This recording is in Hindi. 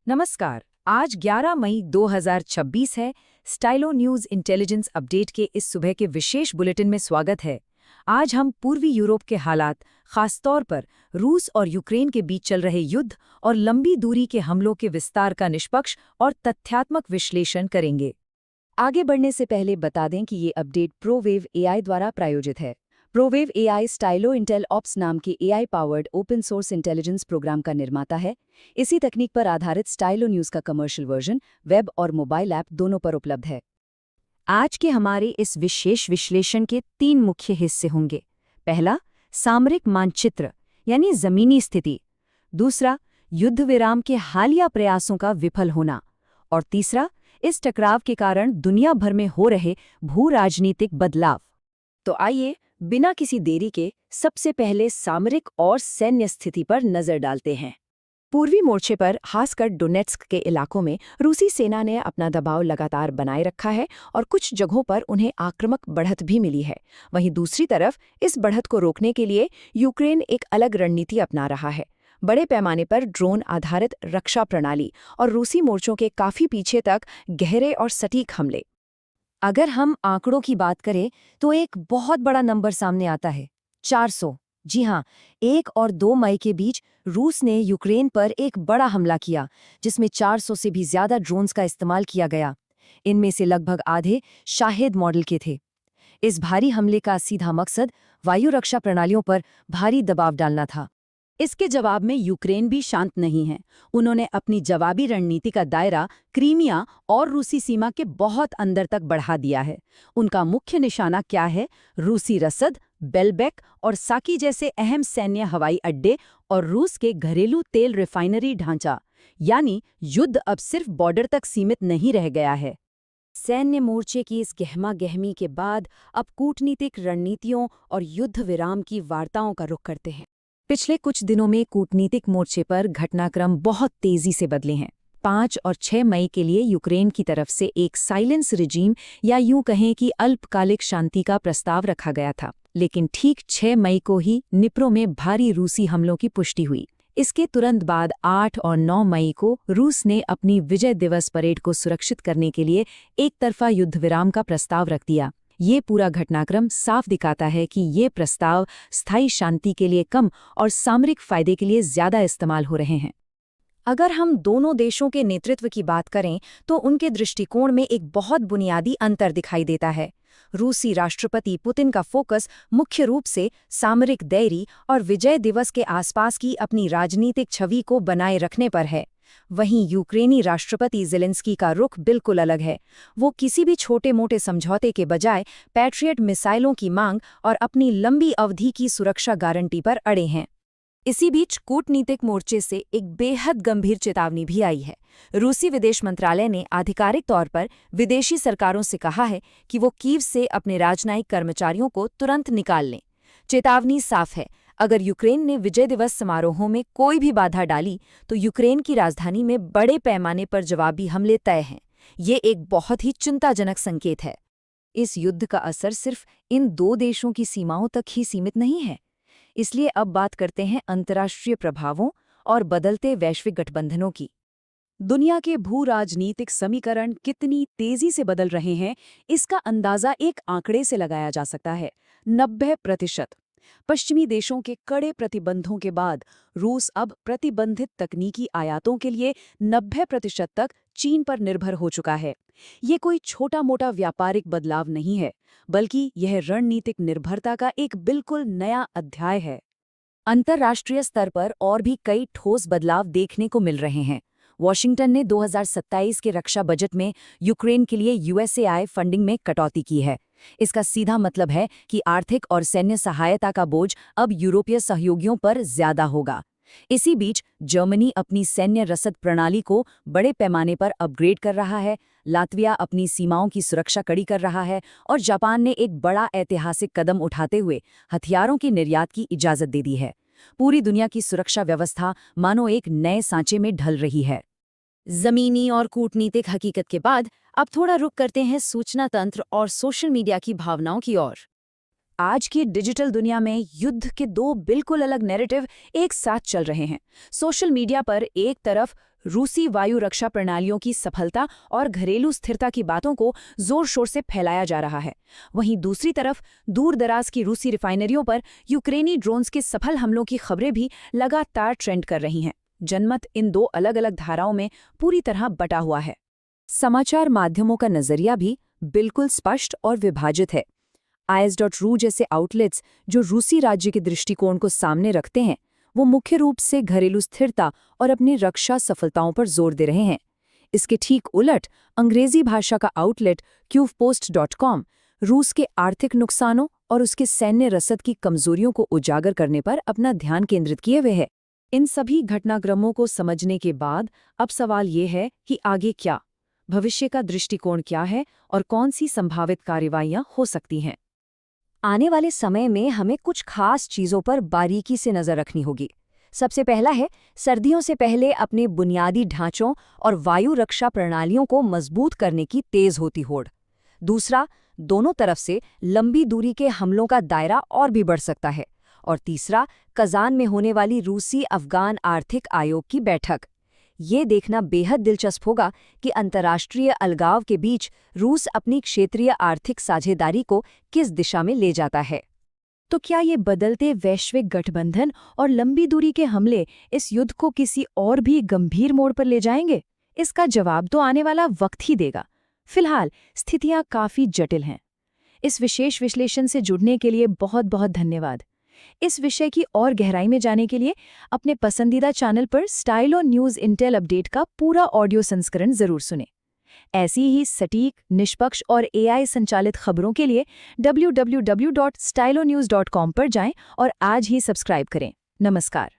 नमस्कार। आज 11 मई 2026 है। स्टाइलो न्यूज़ इंटेलिजेंस अपडेट के इस सुबह के विशेष बुलेटिन में स्वागत है। आज हम पूर्वी यूरोप के हालात, खासतौर पर रूस और यूक्रेन के बीच चल रहे युद्ध और लंबी दूरी के हमलों के विस्तार का निष्पक्ष और तथ्यात्मक विश्लेषण करेंगे। आगे बढ़ने से पहले बता दें कि ये अपडेट प्रोवेव एआई द्वारा प्रायोजित है। प्रोवेव एआई स्टाइलो इंटेल ऑप्स नाम के AI powered open source intelligence programme का निर्माता है। इसी तकनीक पर आधारित स्टाइलो न्यूज़ का कमर्शियल वर्जन वेब और मोबाइल ऐप दोनों पर उपलब्ध है। आज के हमारे इस विशेष विश्लेषण के 3 मुख्य हिस्से होंगे। पहला, सामरिक मानचित्र यानी जमीनी स्थिति। दूसरा, युद्ध विराम के हालिया प्रयासों का विफल होना। और तीसरा, इस टकराव के कारण दुनिया भर में हो रहे भू-राजनीतिक बदलाव। तो आइए बिना किसी देरी के सबसे पहले सामरिक और सैन्य स्थिति पर नजर डालते हैं। पूर्वी मोर्चे पर, खासकर डोनेट्स्क के इलाकों में, रूसी सेना ने अपना दबाव लगातार बनाए रखा है और कुछ जगहों पर उन्हें आक्रामक बढ़त भी मिली है। वहीं दूसरी तरफ इस बढ़त को रोकने के लिए यूक्रेन एक अलग रणनीति अपना रहा है। बड़े पैमाने पर ड्रोन आधारित रक्षा प्रणाली और रूसी मोर्चों के काफी पीछे तक गहरे और सटीक हमले। अगर हम आंकड़ों की बात करें तो एक बहुत बड़ा नंबर सामने आता है, 400। जी हाँ, 1 और 2 मई के बीच रूस ने यूक्रेन पर एक बड़ा हमला किया, जिसमें 400 से भी ज्यादा ड्रोन्स का इस्तेमाल किया गया। इनमें से लगभग आधे शाहेद मॉडल के थे। इस भारी हमले का सीधा मकसद वायु रक्षा प्रणालियों पर भारी दबाव डालना था। इसके जवाब में यूक्रेन भी शांत नहीं है। उन्होंने अपनी जवाबी रणनीति का दायरा क्रीमिया और रूसी सीमा के बहुत अंदर तक बढ़ा दिया है। उनका मुख्य निशाना क्या है? रूसी रसद, बेलबेक और साकी जैसे अहम सैन्य हवाई अड्डे और रूस के घरेलू तेल रिफाइनरी ढांचा। यानी युद्ध अब सिर्फ बॉर्डर तक सीमित नहीं रह गया है। सैन्य मोर्चे की इस गहमा-गहमी के बाद अब कूटनीतिक रणनीतियों और युद्ध विराम की वार्ताओं का रुख करते हैं। पिछले कुछ दिनों में कूटनीतिक मोर्चे पर घटनाक्रम बहुत तेजी से बदले हैं। 5 और 6 मई के लिए यूक्रेन की तरफ से एक साइलेंस रिजीम या यूं कहें कि अल्पकालिक शांति का प्रस्ताव रखा गया था, लेकिन ठीक 6 मई को ही निप्रो में भारी रूसी हमलों की पुष्टि हुई। इसके तुरंत बाद 8 और 9 मई को रूस ने अपनी विजय दिवस परेड को सुरक्षित करने के लिए एक तरफा युद्ध विराम का प्रस्ताव रख दिया। ये पूरा घटनाक्रम साफ दिखाता है कि ये प्रस्ताव स्थायी शांति के लिए कम और सामरिक फायदे के लिए ज्यादा इस्तेमाल हो रहे हैं। अगर हम दोनों देशों के नेतृत्व की बात करें तो उनके दृष्टिकोण में एक बहुत बुनियादी अंतर दिखाई देता है। रूसी राष्ट्रपति पुतिन का फोकस मुख्य रूप से सामरिक दैरी और विजय दिवस के आसपास की अपनी राजनीतिक छवि को बनाए रखने पर है। वहीं यूक्रेनी राष्ट्रपति ज़ेलेंस्की का रुख बिल्कुल अलग है। वो किसी भी छोटे-मोटे समझौते के बजाय पैट्रियट मिसाइलों की मांग और अपनी लंबी अवधि की सुरक्षा गारंटी पर अड़े हैं। इसी बीच कूटनीतिक मोर्चे से एक बेहद गंभीर चेतावनी भी आई है। रूसी विदेश मंत्रालय ने आधिकारिक तौर पर विदेशी सरकारों से कहा है कि वो कीव से अपने राजनयिक कर्मचारियों को तुरंत निकाल लें। चेतावनी साफ है, अगर यूक्रेन ने विजय दिवस समारोहों में कोई भी बाधा डाली तो यूक्रेन की राजधानी में बड़े पैमाने पर जवाबी हमले तय हैं। ये एक बहुत ही चिंताजनक संकेत है। इस युद्ध का असर सिर्फ इन 2 देशों की सीमाओं तक ही सीमित नहीं है। इसलिए अब बात करते हैं अंतर्राष्ट्रीय प्रभावों और बदलते वैश्विक गठबंधनों की। दुनिया के भू-राजनीतिक समीकरण कितनी तेजी से बदल रहे हैं, इसका अंदाजा एक आंकड़े से लगाया जा सकता है। 90%। पश्चिमी देशों के कड़े प्रतिबंधों के बाद रूस अब प्रतिबंधित तकनीकी आयातों के लिए 90% तक चीन पर निर्भर हो चुका है। ये कोई छोटा-मोटा व्यापारिक बदलाव नहीं है, बल्कि यह रणनीतिक निर्भरता का एक बिल्कुल नया अध्याय है। अंतर्राष्ट्रीय स्तर पर और भी कई ठोस बदलाव देखने को मिल रहे हैं। वॉशिंगटन ने 2027 के रक्षा बजट में यूक्रेन के लिए यूएसएआई फंडिंग में कटौती की है। इसका सीधा मतलब है कि आर्थिक और सैन्य सहायता का बोझ अब यूरोपीय सहयोगियों पर ज्यादा होगा। इसी बीच जर्मनी अपनी सैन्य रसद प्रणाली को बड़े पैमाने पर अपग्रेड कर रहा है, लातविया अपनी सीमाओं की सुरक्षा कड़ी कर रहा है और जापान ने एक बड़ा ऐतिहासिक कदम उठाते हुए हथियारों की निर्यात की इजाजत दे दी है। पूरी दुनिया की सुरक्षा व्यवस्था मानो एक नए सांचे में ढल रही है। जमीनी और कूटनीतिक हकीकत के बाद अब थोड़ा रुख करते हैं सूचना तंत्र और सोशल मीडिया की भावनाओं की ओर। आज की डिजिटल दुनिया में युद्ध के 2 बिल्कुल अलग नैरेटिव एक साथ चल रहे हैं। सोशल मीडिया पर एक तरफ रूसी वायु रक्षा प्रणालियों की सफलता और घरेलू स्थिरता की बातों को जोर शोर से फैलाया जा रहा है। वहीं दूसरी तरफ दूर दराज की रूसी रिफाइनरियों पर यूक्रेनी ड्रोन्स के सफल हमलों की खबरें भी लगातार ट्रेंड कर रही हैं। जनमत इन दो अलग अलग धाराओं में पूरी तरह बटा हुआ है। समाचार माध्यमों का नजरिया भी बिल्कुल स्पष्ट और विभाजित है। IS.ru जैसे आउटलेट्स जो रूसी राज्य के दृष्टिकोण को सामने रखते हैं, वो मुख्य रूप से घरेलू स्थिरता और अपनी रक्षा सफलताओं पर जोर दे रहे हैं। इसके ठीक उलट अंग्रेजी भाषा का आउटलेट QubePost.com रूस के आर्थिक नुकसानों और उसके सैन्य रसद की कमजोरियों को उजागर करने पर अपना ध्यान केंद्रित किए हुए है। इन सभी घटनाक्रमों को समझने के बाद अब सवाल ये है कि आगे क्या, भविष्य का दृष्टिकोण क्या है और कौन सी संभावित कार्रवाइयां हो सकती हैं। आने वाले समय में हमें कुछ खास चीज़ों पर बारीकी से नज़र रखनी होगी। सबसे पहला है सर्दियों से पहले अपने बुनियादी ढांचों और वायु रक्षा प्रणालियों को मजबूत करने की तेज होती होड़। दूसरा, दोनों तरफ से लंबी दूरी के हमलों का दायरा और भी बढ़ सकता है। और तीसरा, कज़ान में होने वाली रूसी अफगान आर्थिक आयोग की बैठक। ये देखना बेहद दिलचस्प होगा कि अंतर्राष्ट्रीय अलगाव के बीच रूस अपनी क्षेत्रीय आर्थिक साझेदारी को किस दिशा में ले जाता है। तो क्या ये बदलते वैश्विक गठबंधन और लंबी दूरी के हमले इस युद्ध को किसी और भी गंभीर मोड़ पर ले जाएंगे? इसका जवाब तो आने वाला वक्त ही देगा। फिलहाल स्थितियां काफी जटिल हैं। इस विशेष विश्लेषण से जुड़ने के लिए बहुत बहुत धन्यवाद। इस विषय की और गहराई में जाने के लिए अपने पसंदीदा चैनल पर स्टाइलो न्यूज़ इंटेल अपडेट का पूरा ऑडियो संस्करण जरूर सुनें। ऐसी ही सटीक, निष्पक्ष और AI संचालित खबरों के लिए www.stylonews.com पर जाएं और आज ही सब्सक्राइब करें। नमस्कार।